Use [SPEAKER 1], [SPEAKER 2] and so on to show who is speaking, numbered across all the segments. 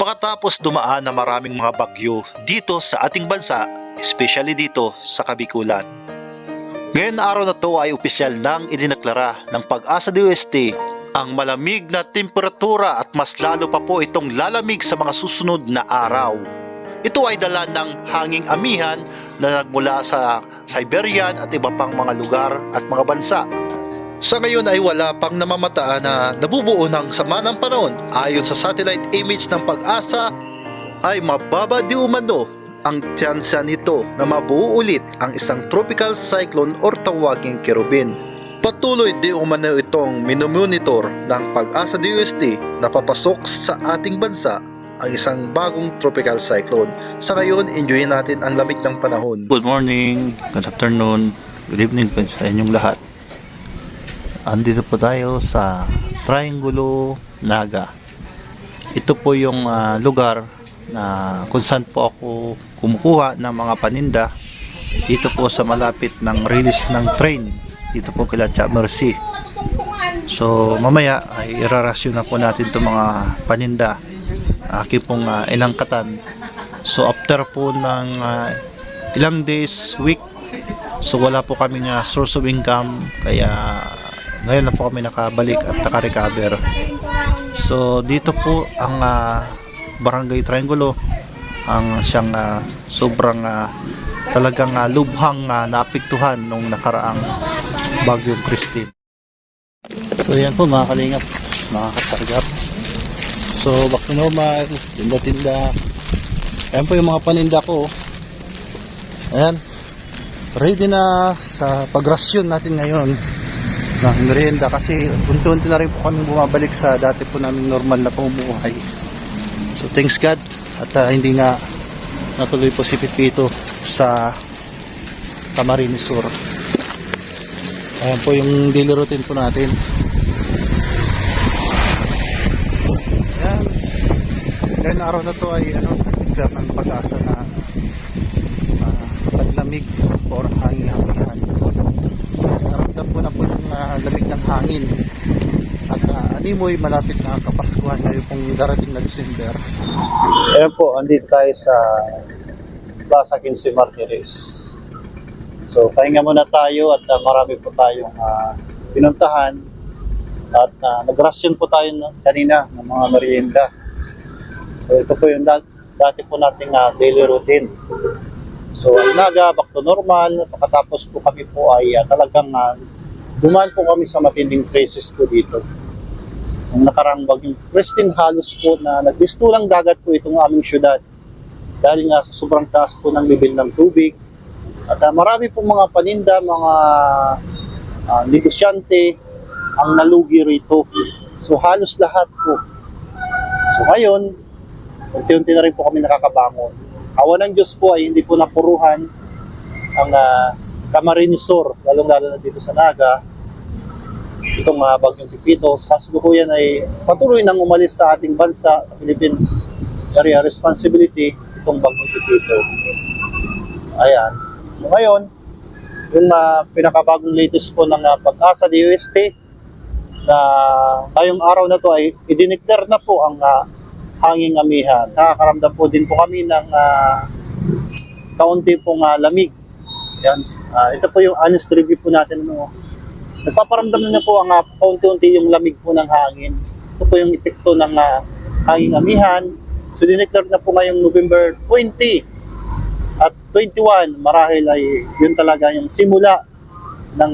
[SPEAKER 1] Pagkatapos dumaan na maraming mga bagyo dito sa ating bansa, especially dito sa Kabikulan. Ngayon na araw na to ay opisyal nang idineklara ng Pag-asa DOST ang malamig na temperatura at mas lalo pa po itong lalamig sa mga susunod na araw. Ito ay dala ng hanging amihan na nagmula sa Siberian at iba pang mga lugar at mga bansa. Sa ngayon ay wala pang namamataan na nabubuo ng sama ng panahon. Ayon sa satellite image ng Pag-asa ay mababa di umano ang tsansa nito na mabuo ulit ang isang tropical cyclone or tawaging Kerubin. Patuloy di umano itong minomonitor ng Pag-asa DOST na papasok sa ating bansa ang isang bagong tropical cyclone. Sa ngayon, enjoyin natin ang lamig ng panahon. Good morning, good afternoon, good evening po sa inyong lahat. Andito po tayo sa Triangulo, Naga. Ito po yung lugar na kung saan po ako kumukuha ng mga paninda. Dito po sa malapit ng release ng train. Dito po kila Mercy. So mamaya ay irarasyon na po natin itong mga paninda. Aking pong inangkatan. So after po ng ilang days, week, so wala po kami source of income, kaya ngayon na po kami nakabalik at naka-recover. So dito po ang Barangay Triangulo ang siyang sobrang talagang lubhang naapektuhan nung nakaraang Bagyong Christine. So yan po mga kalingap, mga kasargap. So back to normal, tinda-tinda. Ayan po yung mga paninda ko. Ayan, ready na sa pagrasyon natin ngayon ng merienda kasi unti-unti na rin po kami bumabalik sa dati po namin normal na pamumuhay. So thanks God at hindi nga natuloy po si Pipito sa Camarines Sur. Ayan po yung daily routine po natin. Ayan, ngayon araw na to ay picture ng Pag-asa na paglamig or hangin-hangihan. Naramdam ko na po yung lamig ng hangin at animoy malapit na Kapaskuhan ngayon pong darating na December. Ayan po, andito tayo sa Plaza 15 Martires. So pahinga muna tayo at marami po tayong pinuntahan at nagrasyon po tayo kanina ng mga merienda. So ito po yung dati po nating daily routine. So ang Naga, back to normal. Pagkatapos po kami po ay talagang dumaan po kami sa matinding crisis po dito. Ang nakarang Bagyong Christine, halos po na nagbistulang dagat po itong aming syudad dahil nga sa sobrang taas po ng level ng tubig. At marami pong mga paninda, mga negosyante ang nalugi rito. So halos lahat po. So ngayon, unti-unti na rin po kami nakakabangon. Awa ng Diyos po ay hindi po napuruhan ang Camarines Sur, lalong-lalo na dito sa Naga. Itong Bagyong Pipito, sa kasalukuyan ay patuloy nang umalis sa ating bansa, sa Philippine Area Responsibility, itong Bagyong Pipito. Ayan. So ngayon, yung pinakabagong latest po ng Pag-asa DOST na ngayong araw na to ay idineclare na po ang hanging amihan. Nakakaramdam po din po kami ng kaunti pong lamig. Yan. Ito po yung honest review po natin. Nagpaparamdam na po ang kaunti-unti yung lamig po ng hangin. Ito po yung epekto ng hanging amihan. So dineclare na po ngayong November 20 at 21, marahil ay yun talaga yung simula ng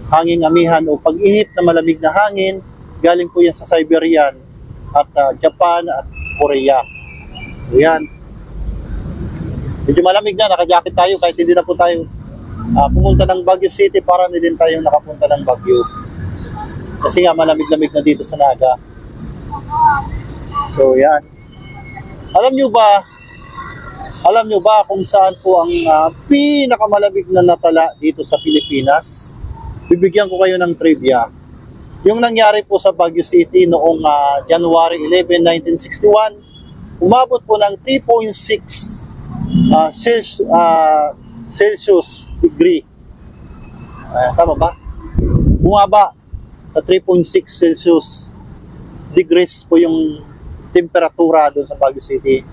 [SPEAKER 1] hanging amihan o pag-ihip na malamig na hangin. Galing po yan sa Siberian at Japan at Korea. So yan. Medyo malamig na, naka-jacket tayo kahit hindi na po tayo pumunta ng Baguio City, para na din tayo nakapunta ng Baguio. Kasi nga malamig-lamig na dito sa Naga. So yan. Alam nyo ba kung saan po ang pinakamalamig na natala dito sa Pilipinas? Bibigyan ko kayo ng trivia. Yung nangyari po sa Baguio City noong January 11, 1961, umabot po ng 3.6 Celsius degree. Tama ba? Bumaba sa 3.6 Celsius degrees po yung
[SPEAKER 2] temperatura doon sa Baguio City.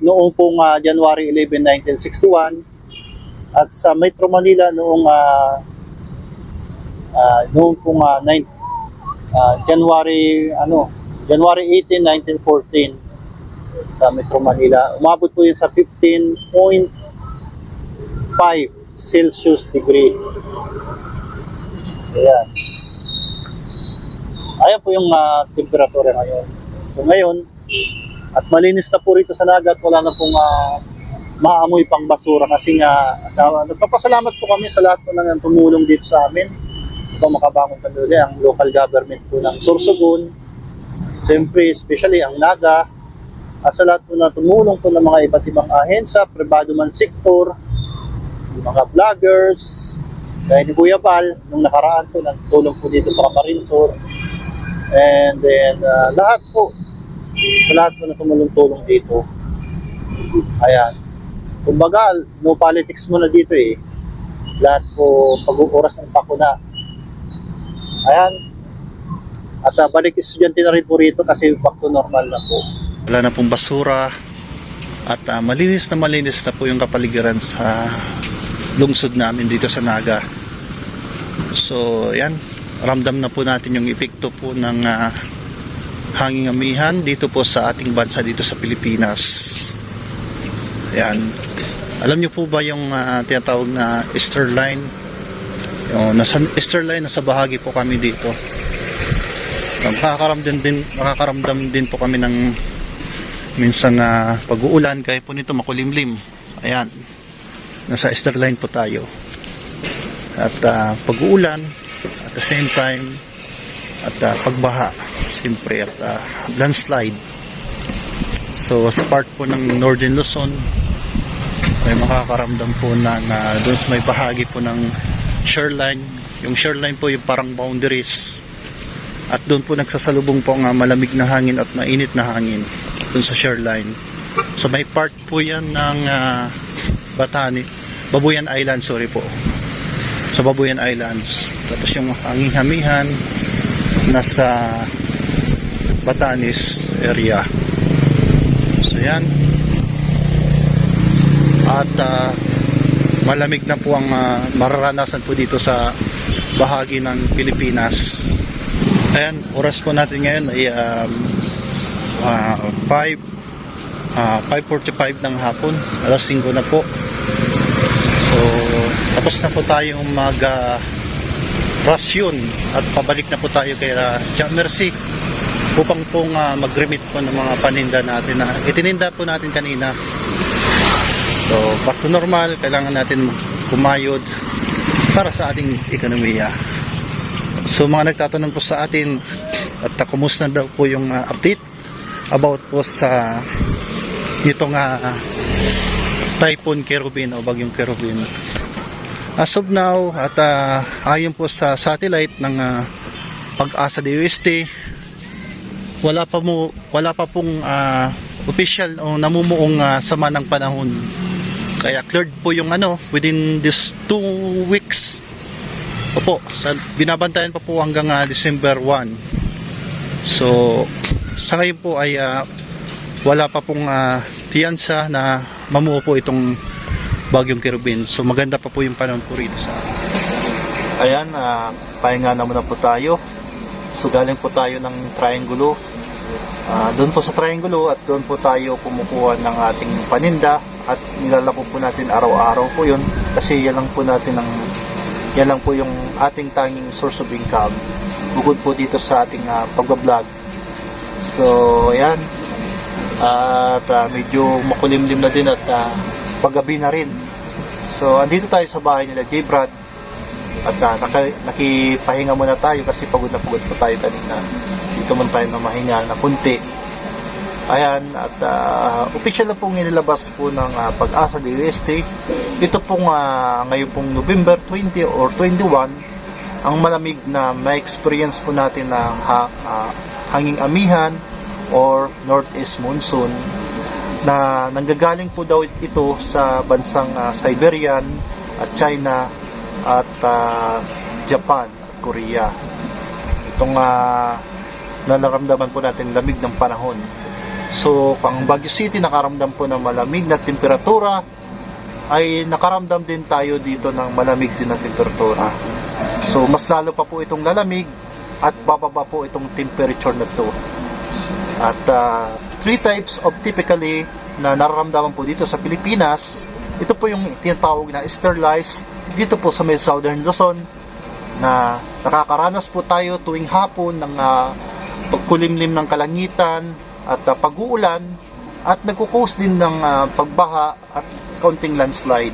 [SPEAKER 2] Noong pong January 11, 1961 at sa Metro Manila noong pong January 18, 1914 sa Metro Manila. Umabot po yun sa 15.5 Celsius degree. So yan. Ayan po yung temperatura ngayon. So ngayon, at malinis na po rito sa Naga at wala na pong maamoy pang basura kasi nga nagpapasalamat po kami sa lahat po ng tumulong dito sa amin. Ito makabangon kami ulit ang local government po ng Sorsogon. Siyempre, especially ang Naga. At sa lahat po na tumulong po ng mga iba't ibang ahensya, pribado man sektor, yung mga vloggers, kaya ni Kuya Val, nung nakaraan po, nagtulong po dito sa Camarinesor. And then, lahat po, sa lahat po na tumulong-tulong dito. Ayan. Kumbaga, no politics muna dito eh. Lahat po, pag-uuras ng sakuna. Ayan. At balik estudyante na rin po rito kasi back to normal na po.
[SPEAKER 1] Wala na pong basura at malinis na po yung kapaligiran sa lungsod namin dito sa Naga. So yan, ramdam na po natin yung epekto po ng hanging amihan dito po sa ating bansa dito sa Pilipinas. Yan. Alam niyo po ba yung tinatawag na Easterline? Yung nasa Easterline, nasa bahagi po kami dito. Makakaramdam din po kami ng minsan na pag-uulan kaya po nito makulimlim. Ayan. Nasa Easterline po tayo. At pag-uulan at the same time at pagbaha siyempre at landslide. So sa part po ng Northern Luzon ay makakaramdam po na doon may bahagi po ng shoreline. Yung shoreline po yung parang boundaries. At doon po nagsasalubong po ang malamig na hangin at mainit na hangin doon sa shoreline. So may part po yan ng Babuyan Island, sorry po. Sa Babuyan Islands. Tapos yung hanging hamihan nasa Batanes area. So yan. At malamig na po ang mararanasan po dito sa bahagi ng Pilipinas. Ayan, oras po natin ngayon ay 5:45 ng hapon, alas 5 na po. So tapos na po tayong mag rasyon at pabalik na po tayo kay Tia Mercy upang pong mag-remit po ng mga paninda natin na itininda po natin kanina. So back to normal, kailangan natin kumayod para sa ating ekonomiya. So mga nagtatanong po sa atin at kumusta daw po yung update about po sa itong Typhoon Kerubin o Bagyong Kerubin. As of now at ayon po sa satellite ng Pag-asa DOST, wala pa pong official o namumuong sama ng panahon. Kaya cleared po yung within this 2 weeks. Opo, binabantayan pa po hanggang December 1. So, sa ngayon po ay wala pa pong tiyansa na mamuo po itong Bagyong Kerubin. So, maganda pa po yung panahon po rito sa ayan, pahinga na muna po tayo. So, galing po tayo ng Triangulo. Doon po sa Triangulo at doon po tayo kumukuha ng ating paninda at nilalako po natin araw-araw po yun kasi yan lang po yung ating tanging source of income bukod po dito sa ating pag-vlog. So ayan, at medyo makulimlim na din at paggabi na rin. So andito tayo sa bahay nila J. Brad at nakipahinga muna tayo kasi pagod na pagod po tayo kanina. Dito muna tayo na mahinga na kunti. Ayan, at official na pong inilabas po ng Pag-asa DOST. Ito pong ngayon pong November 20 or 21, ang malamig na ma-experience po natin ng hanging amihan or northeast monsoon na nanggagaling po daw ito sa bansang Siberian at China at Japan at Korea. Itong nararamdaman po natin lamig ng panahon. So, kung Baguio City nakaramdam po ng malamig na temperatura, ay nakaramdam din tayo dito ng malamig din na temperatura. So, mas lalo pa po itong lalamig at bababa po itong temperature na to. At three types of typically na nararamdaman po dito sa Pilipinas. Ito po yung tinatawag na sterilize dito po sa may Southern Luzon, na nakakaranas po tayo tuwing hapon ng pagkulimlim ng kalangitan at pag-uulan, at nagkukos din ng pagbaha at kaunting landslide.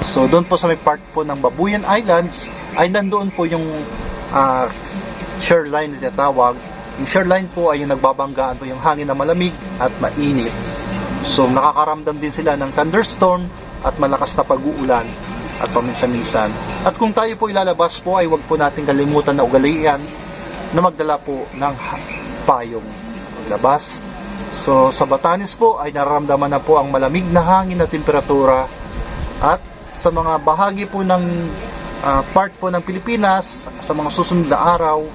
[SPEAKER 1] So doon po sa may part po ng Babuyan Islands ay nandoon po yung shoreline na tinatawag. Yung shoreline po ay yung nagbabanggaan po yung hangin na malamig at mainit. So nakakaramdam din sila ng thunderstorm at malakas na pag-uulan at paminsan-minsan. At kung tayo po ilalabas po ay wag po natin kalimutan na ugalian na magdala po ng payong paglabas. So sa Batanes po ay nararamdaman na po ang malamig na hangin na temperatura, at sa mga bahagi po ng part po ng Pilipinas sa mga susunod na araw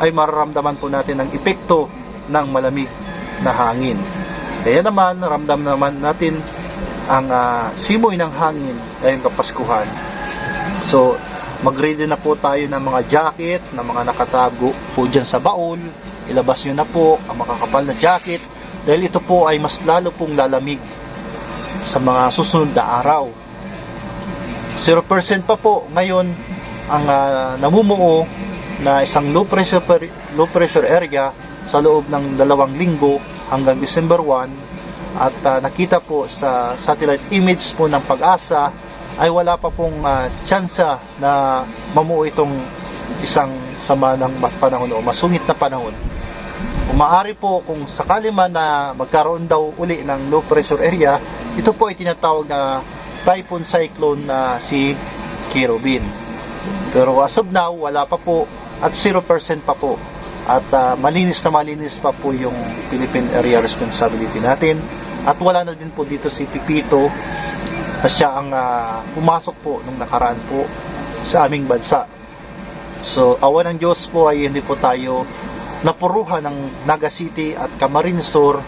[SPEAKER 1] ay mararamdaman po natin ang epekto ng malamig na hangin. Kaya naman, ramdam naman natin ang simoy ng hangin ngayong Kapaskuhan. So, mag-ready na po tayo ng mga jacket na mga nakatago po dyan sa baon. Ilabas nyo na po ang makakapal na jacket dahil ito po ay mas lalo pong lalamig sa mga susunod na araw. 0% pa po ngayon ang namumuo na isang low pressure area sa loob ng 2 linggo hanggang December 1, at nakita po sa satellite image po ng Pag-asa ay wala pa pong tsansa na mamuo itong isang sama ng panahon o masungit na panahon. Umaari po kung sakali man na magkaroon daw uli ng low pressure area, ito po ay tinatawag na typhoon cyclone na si Kirobin. Pero as of now, wala pa po at 0% pa po. At malinis pa po yung Philippine Area Responsibility natin. At wala na din po dito si Pipito na siya ang pumasok po nung nakaraan po sa aming bansa. So, awa ng Diyos po ay hindi po tayo napuruhan ng Naga City at Camarines Sur.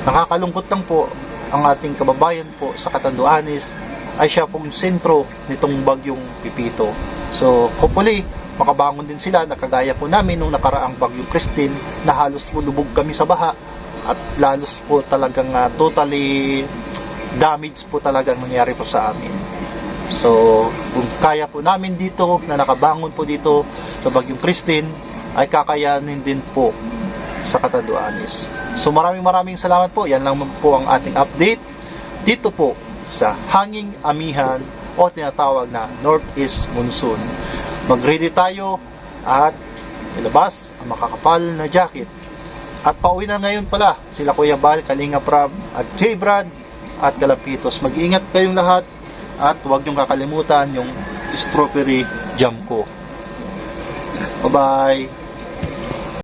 [SPEAKER 1] Nakakalungkot lang po ang ating kababayan po sa Catanduanes ay siya pong sentro nitong bagyong Pipito. So, hopefully, makabangon din sila na kagaya po namin nung nakaraang bagyong Christine na halos po lubog kami sa baha at lalos po talagang totally damage po talagang nangyari po sa amin. So, kung kaya po namin dito na nakabangon po dito sa bagyong Christine, ay kakayanin din po sa Catanduanes. So maraming salamat po. Yan lang po ang ating update dito po sa Hanging Amihan o tinatawag na Northeast Monsoon. Mag-ready tayo at ilabas ang makakapal na jacket. At pauwi na ngayon pala sila Kuya Bal, Kalinga Prab at J. Brad at Kalapitos. Mag-iingat kayong lahat at huwag niyong kakalimutan yung strawberry jam ko. Bye-bye!